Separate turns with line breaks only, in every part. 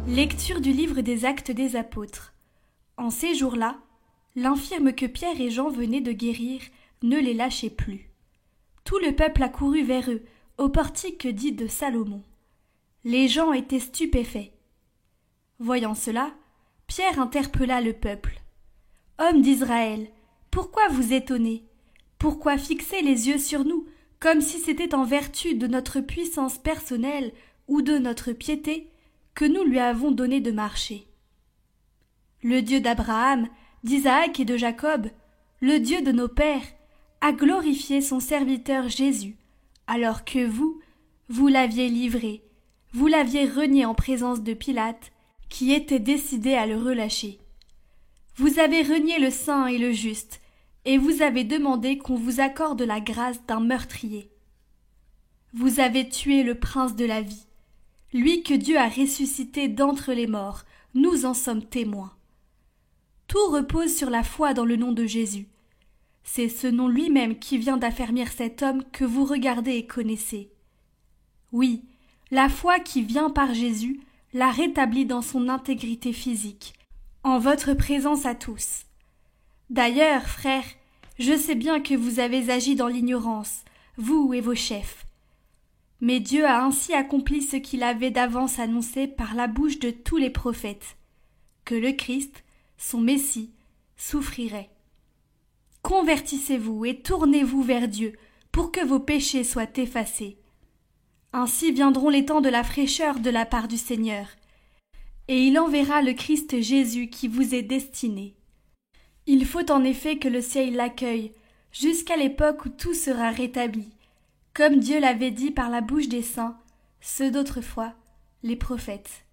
Lecture du livre des Actes des Apôtres. En ces jours-là, l'infirme que Pierre et Jean venaient de guérir ne les lâchait plus. Tout le peuple accourut vers eux, au portique dit de Salomon. Les gens étaient stupéfaits. Voyant cela, Pierre interpella le peuple. « Hommes d'Israël, pourquoi vous étonnez? Pourquoi fixer les yeux sur nous, comme si c'était en vertu de notre puissance personnelle ou de notre piété que nous lui avons donné de marcher? Le Dieu d'Abraham, d'Isaac et de Jacob, le Dieu de nos pères, a glorifié son serviteur Jésus, alors que vous l'aviez livré, vous l'aviez renié en présence de Pilate, qui était décidé à le relâcher. Vous avez renié le saint et le juste, et vous avez demandé qu'on vous accorde la grâce d'un meurtrier. Vous avez tué le prince de la vie, lui que Dieu a ressuscité d'entre les morts, nous en sommes témoins. Tout repose sur la foi dans le nom de Jésus. C'est ce nom lui-même qui vient d'affermir cet homme que vous regardez et connaissez. Oui, la foi qui vient par Jésus l'a rétabli dans son intégrité physique, en votre présence à tous. D'ailleurs, frères, je sais bien que vous avez agi dans l'ignorance, vous et vos chefs. Mais Dieu a ainsi accompli ce qu'il avait d'avance annoncé par la bouche de tous les prophètes, que le Christ, son Messie, souffrirait. Convertissez-vous et tournez-vous vers Dieu pour que vos péchés soient effacés. Ainsi viendront les temps de la fraîcheur de la part du Seigneur, et il enverra le Christ Jésus qui vous est destiné. Il faut en effet que le ciel l'accueille, jusqu'à l'époque où tout sera rétabli, comme Dieu l'avait dit par la bouche des saints, ceux d'autrefois, les prophètes.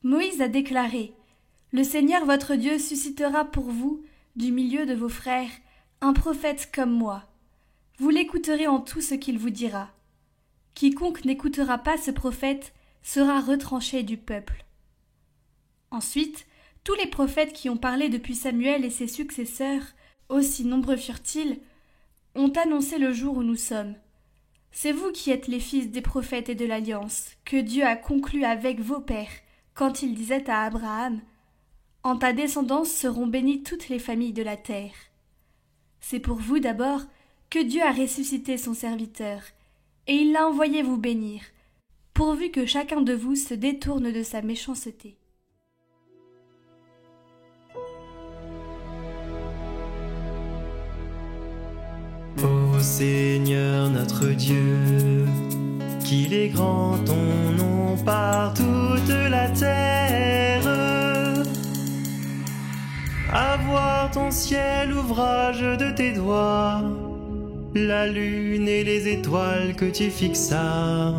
Moïse a déclaré « Le Seigneur votre Dieu suscitera pour vous, du milieu de vos frères, un prophète comme moi. Vous l'écouterez en tout ce qu'il vous dira. Quiconque n'écoutera pas ce prophète sera retranché du peuple. » Ensuite, tous les prophètes qui ont parlé depuis Samuel et ses successeurs, aussi nombreux furent-ils, ont annoncé le jour où nous sommes. C'est vous qui êtes les fils des prophètes et de l'alliance, que Dieu a conclue avec vos pères, quand il disait à Abraham « En ta descendance seront bénies toutes les familles de la terre. » C'est pour vous d'abord que Dieu a ressuscité son serviteur, et il l'a envoyé vous bénir, pourvu que chacun de vous se détourne de sa méchanceté.
Ô Seigneur notre Dieu, qu'il est grand ton nom par toute la terre. À voir ton ciel, ouvrage de tes doigts, la lune et les étoiles que tu fixas.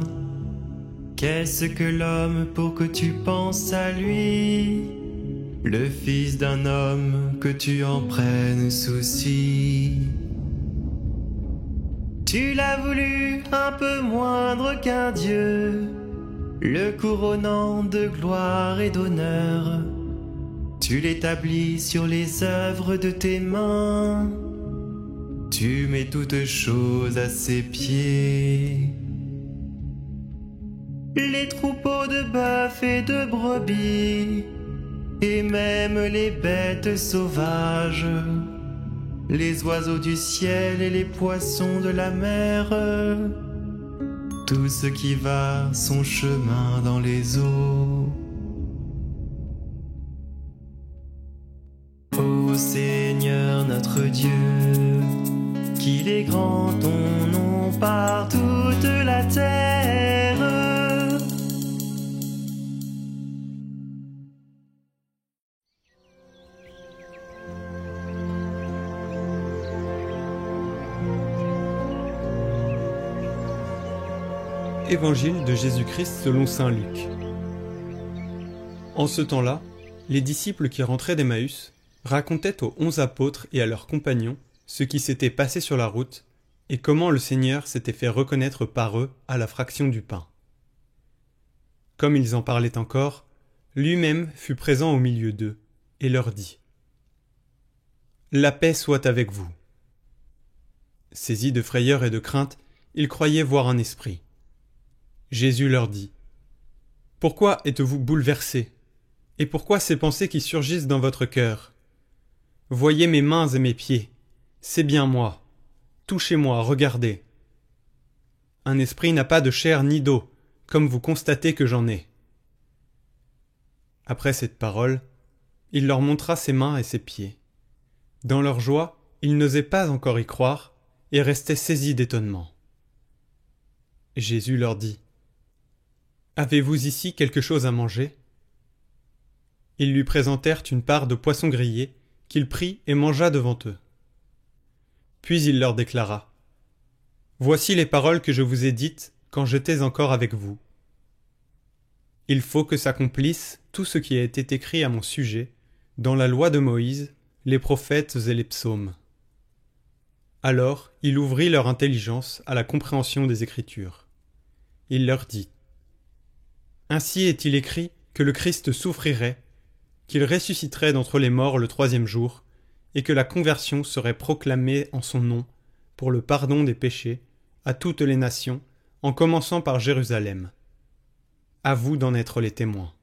Qu'est-ce que l'homme pour que tu penses à lui, le fils d'un homme que tu en prennes souci? Tu l'as voulu un peu moindre qu'un Dieu, le couronnant de gloire et d'honneur. Tu l'établis sur les œuvres de tes mains, tu mets toutes choses à ses pieds. Les troupeaux de bœufs et de brebis, et même les bêtes sauvages, les oiseaux du ciel et les poissons de la mer, tout ce qui va son chemin dans les eaux. Ô Seigneur notre Dieu, qu'il est grand ton nom par toute la terre.
Évangile de Jésus-Christ selon saint Luc. En ce temps-là, les disciples qui rentraient d'Emmaüs racontaient aux 11 apôtres et à leurs compagnons ce qui s'était passé sur la route et comment le Seigneur s'était fait reconnaître par eux à la fraction du pain. comme ils en parlaient encore, lui-même fut présent au milieu d'eux, et leur dit « La paix soit avec vous !» Saisis de frayeur et de crainte, ils croyaient voir un esprit. Jésus leur dit « Pourquoi êtes-vous bouleversés? Et pourquoi ces pensées qui surgissent dans votre cœur? Voyez mes mains et mes pieds, c'est bien moi. Touchez-moi, regardez. Un esprit n'a pas de chair ni d'eau, comme vous constatez que j'en ai. » Après cette parole, il leur montra ses mains et ses pieds. Dans leur joie, ils n'osaient pas encore y croire et restaient saisis d'étonnement. Jésus leur dit « Avez-vous ici quelque chose à manger ?» Ils lui présentèrent une part de poisson grillé qu'il prit et mangea devant eux. Puis il leur déclara « Voici les paroles que je vous ai dites quand j'étais encore avec vous. Il faut que s'accomplisse tout ce qui a été écrit à mon sujet dans la loi de Moïse, les prophètes et les psaumes. » Alors il ouvrit leur intelligence à la compréhension des Écritures. Il leur dit « Ainsi est-il écrit que le Christ souffrirait, qu'il ressusciterait d'entre les morts le 3e jour, et que la conversion serait proclamée en son nom pour le pardon des péchés à toutes les nations, en commençant par Jérusalem. À vous d'en être les témoins. »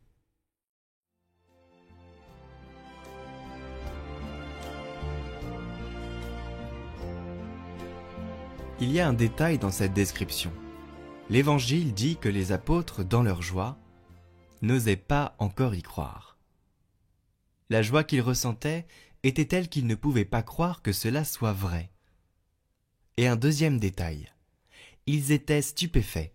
Il y a un détail dans cette description. L'Évangile dit que les apôtres, dans leur joie, n'osaient pas encore y croire. La joie qu'ils ressentaient était telle qu'ils ne pouvaient pas croire que cela soit vrai. Et un deuxième détail. Ils étaient stupéfaits,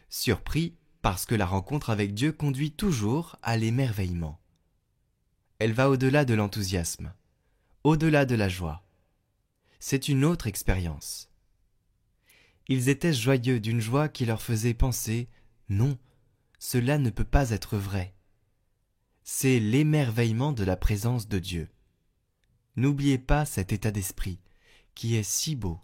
surpris parce que la rencontre avec Dieu conduit toujours à l'émerveillement. Elle va au-delà de l'enthousiasme, au-delà de la joie. C'est une autre expérience. Ils étaient joyeux d'une joie qui leur faisait penser « Non, cela ne peut pas être vrai ». C'est l'émerveillement de la présence de Dieu. N'oubliez pas cet état d'esprit qui est si beau.